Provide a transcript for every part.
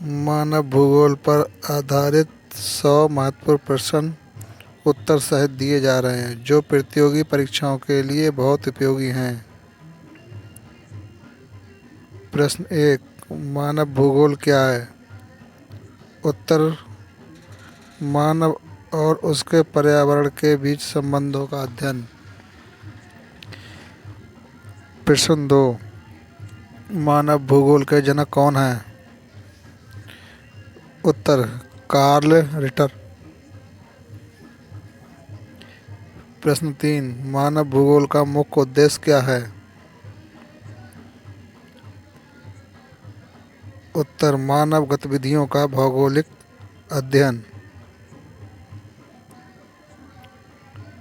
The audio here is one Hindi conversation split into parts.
मानव भूगोल पर आधारित 100 महत्वपूर्ण प्रश्न उत्तर सहित दिए जा रहे हैं जो प्रतियोगी परीक्षाओं के लिए बहुत उपयोगी हैं। प्रश्न 1, मानव भूगोल क्या है? उत्तर, मानव और उसके पर्यावरण के बीच संबंधों का अध्ययन। प्रश्न 2, मानव भूगोल के जनक कौन हैं? उत्तर, कार्ल रिटर। प्रश्न 3, मानव भूगोल का मुख्य उद्देश्य क्या है? उत्तर, मानव गतिविधियों का भौगोलिक अध्ययन।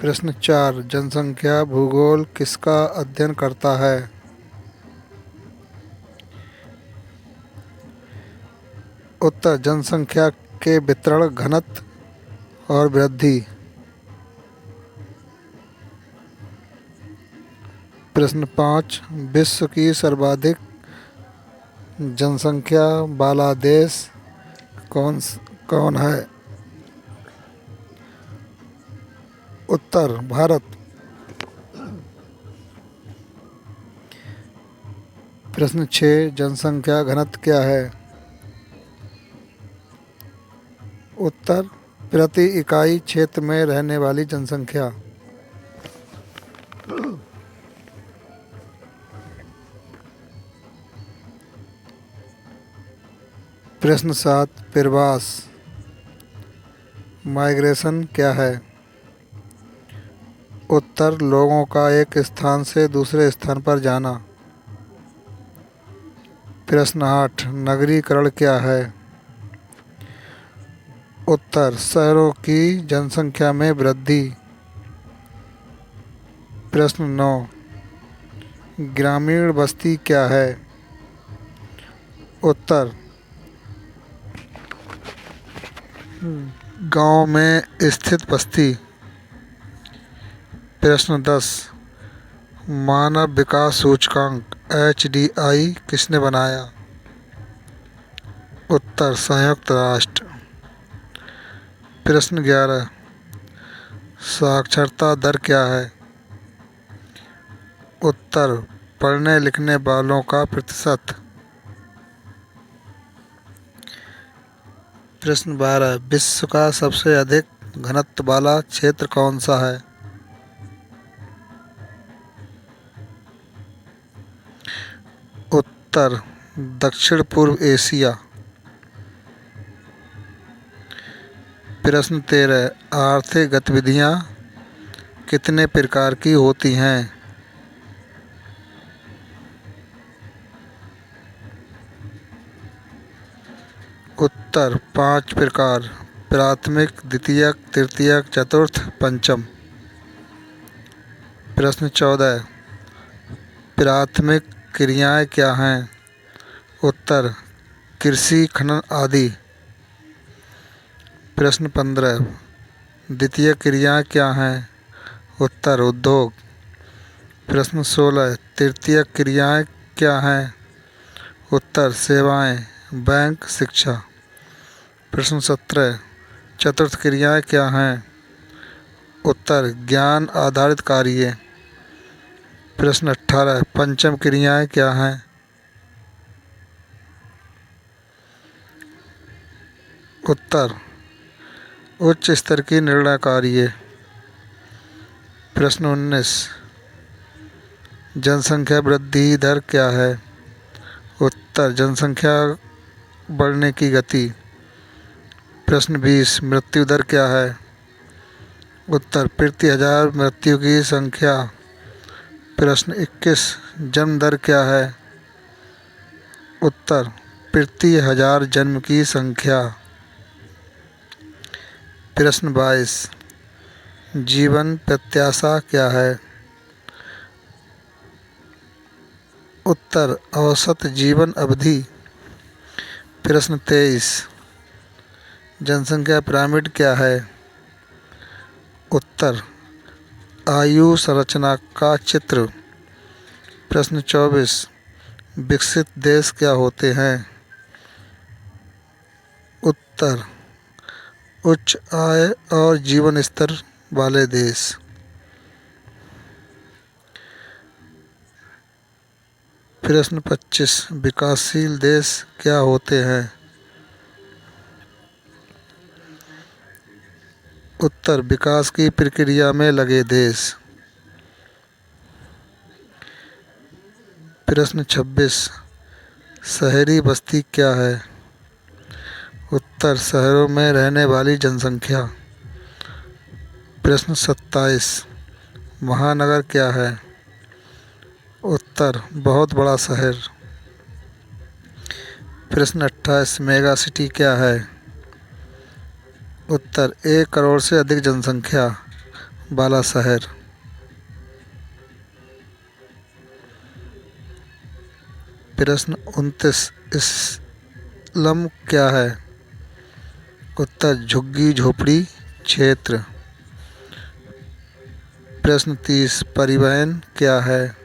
प्रश्न 4, जनसंख्या भूगोल किसका अध्ययन करता है? उत्तर, जनसंख्या के वितरण, घनत्व और वृद्धि। प्रश्न 5, विश्व की सर्वाधिक जनसंख्या वाला देश कौन है? उत्तर, भारत। प्रश्न 6, जनसंख्या घनत्व क्या है? उत्तर, प्रति इकाई क्षेत्र में रहने वाली जनसंख्या। प्रश्न 7, प्रवास माइग्रेशन क्या है? उत्तर, लोगों का एक स्थान से दूसरे स्थान पर जाना। प्रश्न 8, नगरीकरण क्या है? उत्तर, शहरों की जनसंख्या में वृद्धि। प्रश्न 9, ग्रामीण बस्ती क्या है? उत्तर, गांव में स्थित बस्ती। प्रश्न 10, मानव विकास सूचकांक HDI किसने बनाया? उत्तर, संयुक्त राष्ट्र। प्रश्न 11, साक्षरता दर क्या है? उत्तर, पढ़ने लिखने वालों का प्रतिशत। प्रश्न 12, विश्व का सबसे अधिक घनत्व वाला क्षेत्र कौन सा है? उत्तर, दक्षिण पूर्व एशिया। प्रश्न 13, आर्थिक गतिविधियां कितने प्रकार की होती हैं? उत्तर, 5 प्रकार, प्राथमिक, द्वितीयक, तृतीयक, चतुर्थ, पंचम। प्रश्न 14, प्राथमिक क्रियाएं क्या हैं? उत्तर, कृषि, खनन आदि। प्रश्न 15, द्वितीय क्रियाएं क्या हैं? उत्तर, उद्योग। प्रश्न 16, तृतीय क्रियाएं क्या हैं? उत्तर, सेवाएं, बैंक, शिक्षा। प्रश्न 17, चतुर्थ क्रियाएं क्या हैं? उत्तर, ज्ञान आधारित कार्य। प्रश्न 18, पंचम क्रियाएं क्या हैं? उत्तर, उच्च स्तर की निर्णय कार्य। प्रश्न 19, जनसंख्या वृद्धि दर क्या है? उत्तर, जनसंख्या बढ़ने की गति। प्रश्न 20, मृत्यु दर क्या है? उत्तर, प्रति 1000 मृत्यु की संख्या। प्रश्न 21, जन्म दर क्या है? उत्तर, प्रति 1000 जन्म की संख्या। प्रश्न 22, जीवन प्रत्याशा क्या है? उत्तर, औसत जीवन अवधि। प्रश्न 23, जनसंख्या पिरामिड क्या है? उत्तर, आयु संरचना का चित्र। प्रश्न 24, विकसित देश क्या होते हैं? उत्तर उच्च आय और जीवन स्तर वाले देश। प्रश्न 25, विकासशील देश क्या होते हैं? उत्तर विकास की प्रक्रिया में लगे देश। प्रश्न 26, शहरी बस्ती क्या है? उत्तर शहरों में रहने वाली जनसंख्या। प्रश्न 27, महानगर क्या है? उत्तर बहुत बड़ा शहर। प्रश्न 28, मेगा सिटी क्या है? उत्तर 1 करोड़ से अधिक जनसंख्या वाला शहर। प्रश्न 29, स्लम क्या है? उत्तर झुग्गी झोपड़ी क्षेत्र। प्रश्न 30, परिवहन क्या है?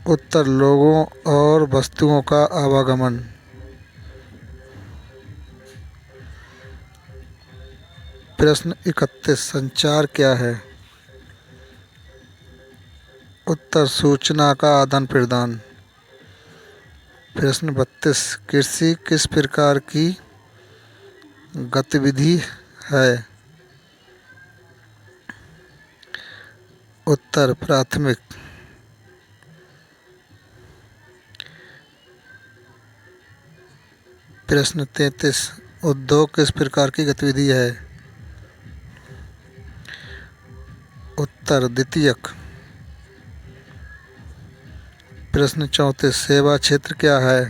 उत्तर लोगों और वस्तुओं का आवागमन। प्रश्न 31, संचार क्या है? उत्तर सूचना का आदान प्रदान। प्रश्न 32, कृषि किस प्रकार की गतिविधि है? उत्तर प्राथमिक। प्रश्न 33, उद्योग किस प्रकार की गतिविधि है? उत्तर द्वितीयक। प्रश्न 34, सेवा क्षेत्र क्या है?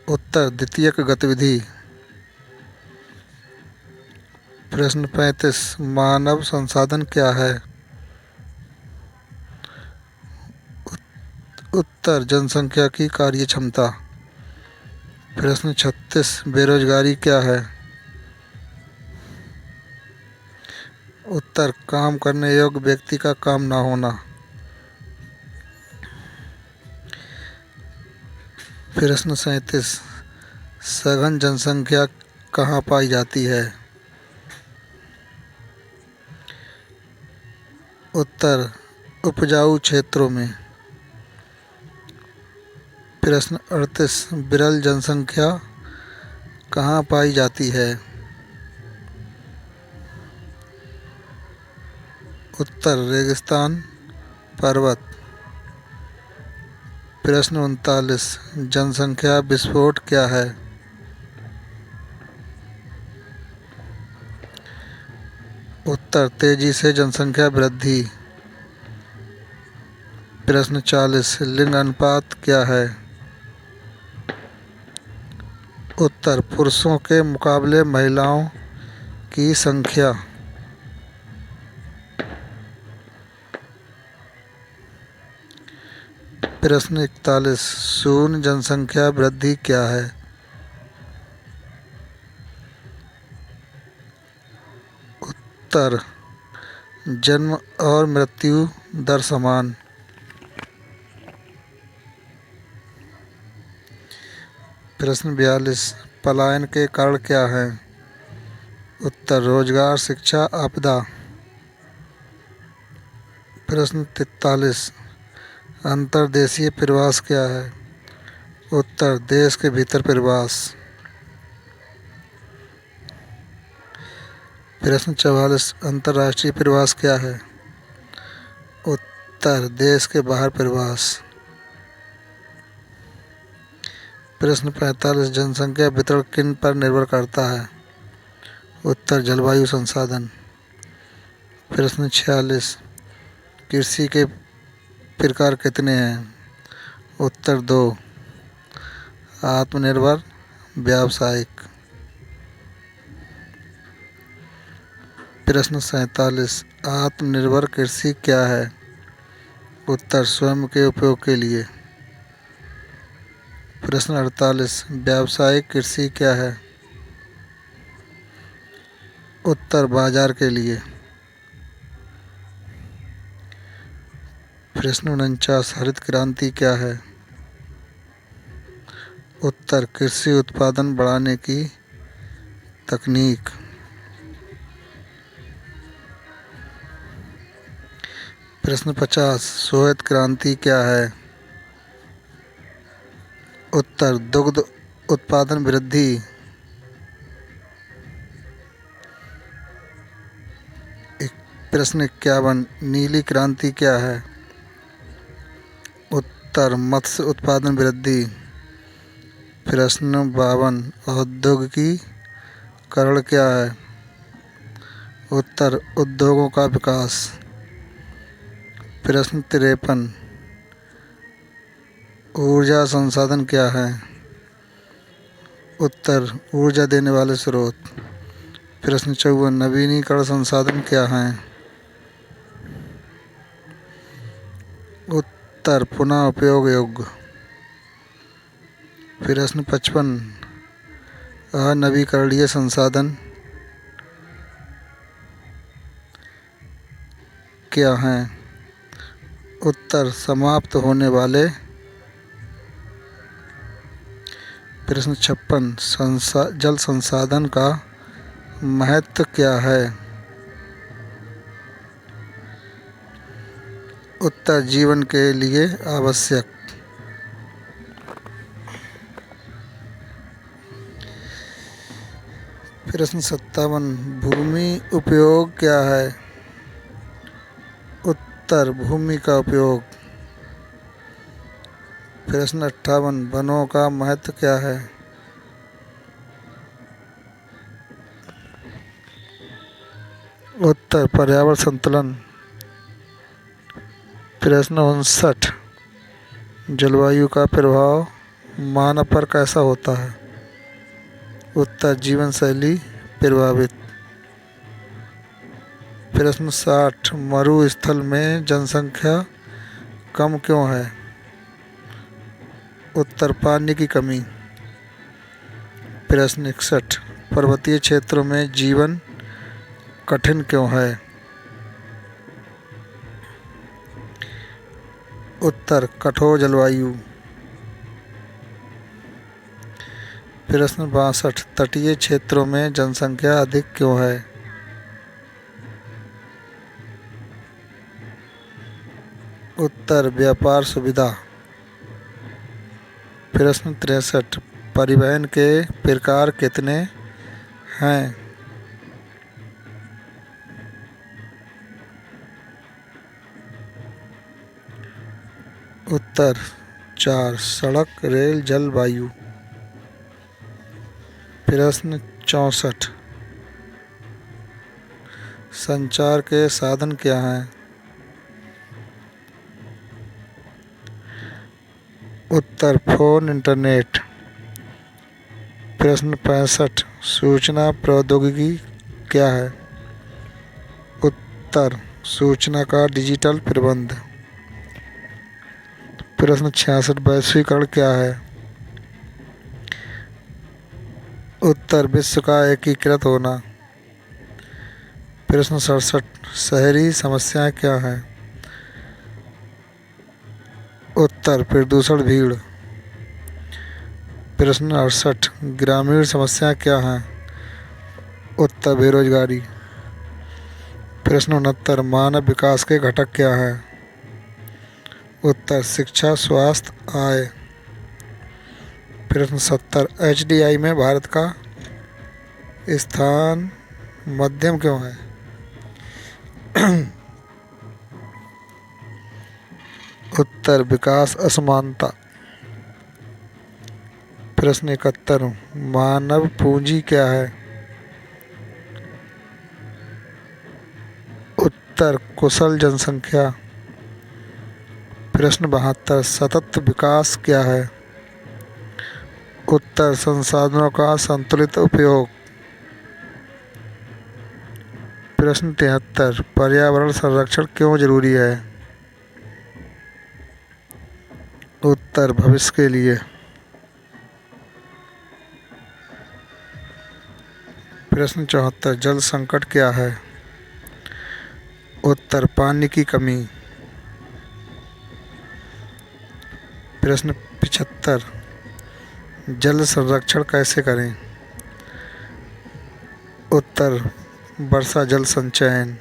उत्तर द्वितीयक गतिविधि। प्रश्न 35, मानव संसाधन क्या है? उत्तर जनसंख्या की कार्य क्षमता। प्रश्न 36, बेरोजगारी क्या है? उत्तर काम करने योग्य व्यक्ति का काम ना होना। प्रश्न 37, सघन जनसंख्या कहाँ पाई जाती है? उत्तर उपजाऊ क्षेत्रों में। प्रश्न 38, विरल जनसंख्या कहाँ पाई जाती है? उत्तर रेगिस्तान पर्वत। प्रश्न 39, जनसंख्या विस्फोट क्या है? उत्तर तेजी से जनसंख्या वृद्धि। प्रश्न 40, लिंग अनुपात क्या है? उत्तर पुरुषों के मुकाबले महिलाओं की संख्या। प्रश्न 41, शून्य जनसंख्या वृद्धि क्या है? उत्तर जन्म और मृत्यु दर समान। प्रश्न 42, पलायन के कारण क्या हैं? उत्तर रोजगार, शिक्षा, आपदा। प्रश्न 43, अंतर्देशीय प्रवास क्या है? उत्तर देश के भीतर प्रवास। प्रश्न 44, अंतर्राष्ट्रीय प्रवास क्या है? उत्तर देश के बाहर प्रवास। प्रश्न 45, जनसंख्या वितरण किन पर निर्भर करता है? उत्तर जलवायु संसाधन। प्रश्न 46, कृषि के प्रकार कितने हैं? उत्तर 2, आत्मनिर्भर, व्यावसायिक। प्रश्न 47, आत्मनिर्भर कृषि क्या है? उत्तर स्वयं के उपयोग के लिए। प्रश्न 48, व्यावसायिक कृषि क्या है? उत्तर बाजार के लिए। प्रश्न 49, हरित क्रांति क्या है? उत्तर कृषि उत्पादन बढ़ाने की तकनीक। प्रश्न 50 श्वेत क्रांति क्या है? उत्तर दुग्ध उत्पादन वृद्धि। प्रश्न 51 नीली क्रांति क्या है? उत्तर मत्स्य उत्पादन वृद्धि। प्रश्न 52 औद्योगिकीकरण क्या है? उत्तर उद्योगों का विकास। प्रश्न 53 ऊर्जा संसाधन क्या है? उत्तर ऊर्जा देने वाले स्रोत। प्रश्न 54 नवीनीकरण संसाधन क्या है? उत्तर पुनः उपयोग योग्य। प्रश्न 55 अनवीकरणीय संसाधन क्या हैं? उत्तर समाप्त होने वाले। प्रश्न 56 जल संसाधन का महत्व क्या है? उत्तर जीवन के लिए आवश्यक। प्रश्न 57 भूमि उपयोग क्या है? उत्तर भूमि का उपयोग। प्रश्न 58 वनों का महत्व क्या है? उत्तर पर्यावरण संतुलन। प्रश्न 59 जलवायु का प्रभाव मानव पर कैसा होता है? उत्तर जीवन शैली प्रभावित। प्रश्न 60 मरुस्थल में जनसंख्या कम क्यों है? उत्तर पानी की कमी। प्रश्न 61 पर्वतीय क्षेत्रों में जीवन कठिन क्यों है? उत्तर कठोर जलवायु। प्रश्न 62 तटीय क्षेत्रों में जनसंख्या अधिक क्यों है? उत्तर व्यापार सुविधा। प्रश्न 63 परिवहन के प्रकार कितने हैं? उत्तर 4 सड़क रेल जल वायु। प्रश्न 64 संचार के साधन क्या हैं? उत्तर फोन इंटरनेट। प्रश्न 65 सूचना प्रौद्योगिकी क्या है? उत्तर सूचना का डिजिटल प्रबंध। प्रश्न 66 वैश्वीकरण क्या है? उत्तर विश्व का एकीकृत होना। प्रश्न 67 शहरी समस्याएं क्या हैं? उत्तर प्रदूषण भीड़। प्रश्न 68 ग्रामीण समस्याएं क्या हैं? उत्तर बेरोजगारी। प्रश्न 69 मानव विकास के घटक क्या हैं? उत्तर शिक्षा स्वास्थ्य आय। प्रश्न 70 एचडीआई में भारत का स्थान मध्यम क्यों है? उत्तर विकास असमानता। प्रश्न 71 मानव पूंजी क्या है? उत्तर कुशल जनसंख्या। प्रश्न 72 सतत विकास क्या है? उत्तर संसाधनों का संतुलित उपयोग। प्रश्न 73 पर्यावरण संरक्षण क्यों जरूरी है? उत्तर भविष्य के लिए। प्रश्न 74 जल संकट क्या है? उत्तर पानी की कमी। प्रश्न 75 जल संरक्षण कैसे करें? उत्तर, वर्षा जल संचयन।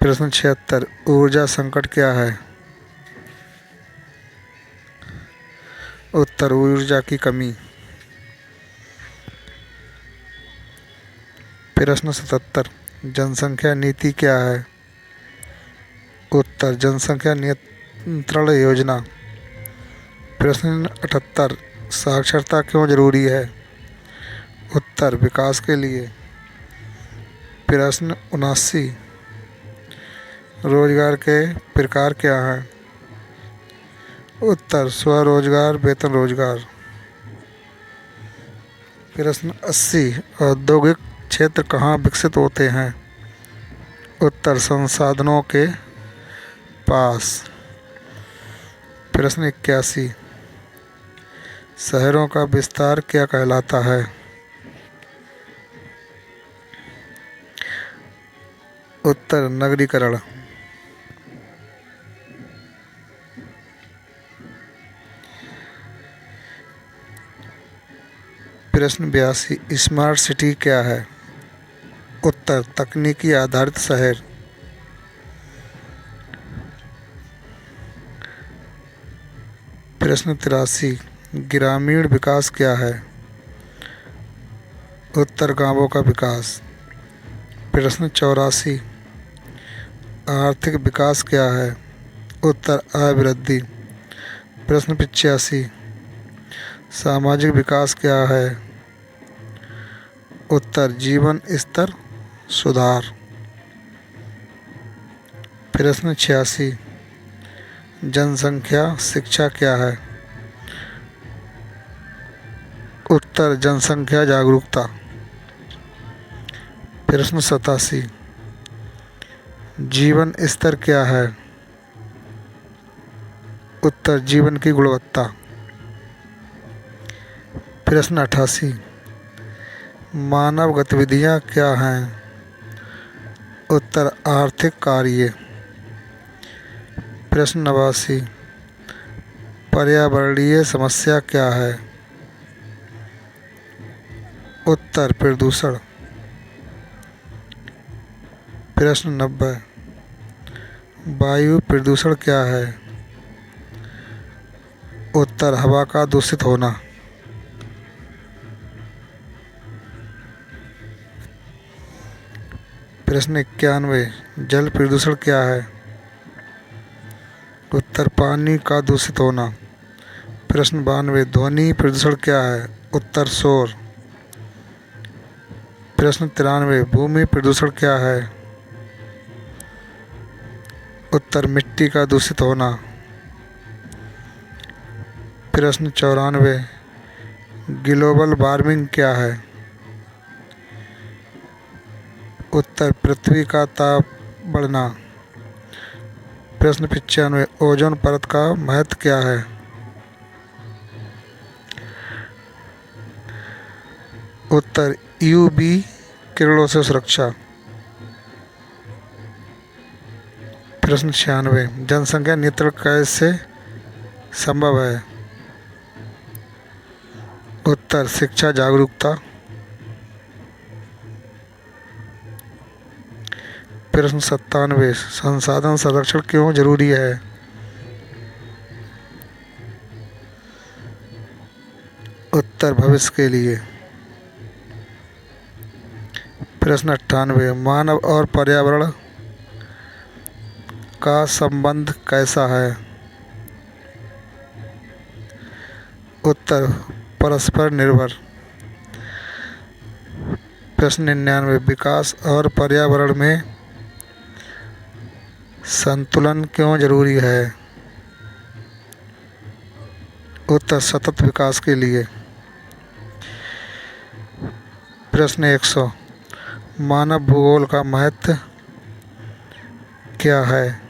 प्रश्न 76, ऊर्जा संकट क्या है? उत्तर, ऊर्जा की कमी। प्रश्न 77, जनसंख्या नीति क्या है? उत्तर, जनसंख्या नियंत्रण योजना। प्रश्न 78, साक्षरता क्यों जरूरी है? उत्तर, विकास के लिए। प्रश्न 79, रोजगार के प्रकार क्या हैं? उत्तर, स्वरोजगार, वेतन रोजगार। प्रश्न 80, औद्योगिक क्षेत्र कहाँ विकसित होते हैं? उत्तर, संसाधनों के पास। प्रश्न 81, शहरों का विस्तार क्या कहलाता है? उत्तर, नगरीकरण। प्रश्न 82, स्मार्ट सिटी क्या है? उत्तर, तकनीकी आधारित शहर। प्रश्न 83, ग्रामीण विकास क्या है? उत्तर, गांवों का विकास। प्रश्न 84, आर्थिक विकास क्या है? उत्तर, आय वृद्धि। प्रश्न 85, सामाजिक विकास क्या है? उत्तर, जीवन स्तर सुधार। प्रश्न 86, जनसंख्या शिक्षा क्या है? उत्तर, जनसंख्या जागरूकता। प्रश्न 87, जीवन स्तर क्या है? उत्तर, जीवन की गुणवत्ता। प्रश्न 88, मानव गतिविधियाँ क्या हैं? उत्तर, आर्थिक कार्य। प्रश्न 89, पर्यावरणीय समस्या क्या है? उत्तर, प्रदूषण। प्रश्न 90, वायु प्रदूषण क्या है? उत्तर, हवा का दूषित होना। प्रश्न 91, जल प्रदूषण क्या है? उत्तर, पानी का दूषित होना। प्रश्न 92, ध्वनि प्रदूषण क्या है? उत्तर, शोर। प्रश्न 93, भूमि प्रदूषण क्या है? उत्तर, मिट्टी का दूषित होना। प्रश्न 94, ग्लोबल वार्मिंग क्या है? उत्तर, पृथ्वी का ताप बढ़ना। प्रश्न 95, ओजोन परत का महत्व क्या है? उत्तर, यूवी किरणों से सुरक्षा। प्रश्न 96, जनसंख्या नियंत्रण कैसे संभव है? उत्तर, शिक्षा जागरूकता। प्रश्न 97, संसाधन संरक्षण क्यों जरूरी है? उत्तर, भविष्य के लिए। प्रश्न 98, मानव और पर्यावरण का संबंध कैसा है? उत्तर, परस्पर निर्भर। प्रश्न 99, विकास और पर्यावरण में संतुलन क्यों जरूरी है? उत्तर, सतत विकास के लिए। प्रश्न 100, मानव भूगोल का महत्व क्या है?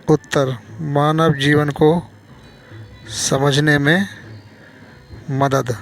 उत्तर, मानव जीवन को समझने में मदद।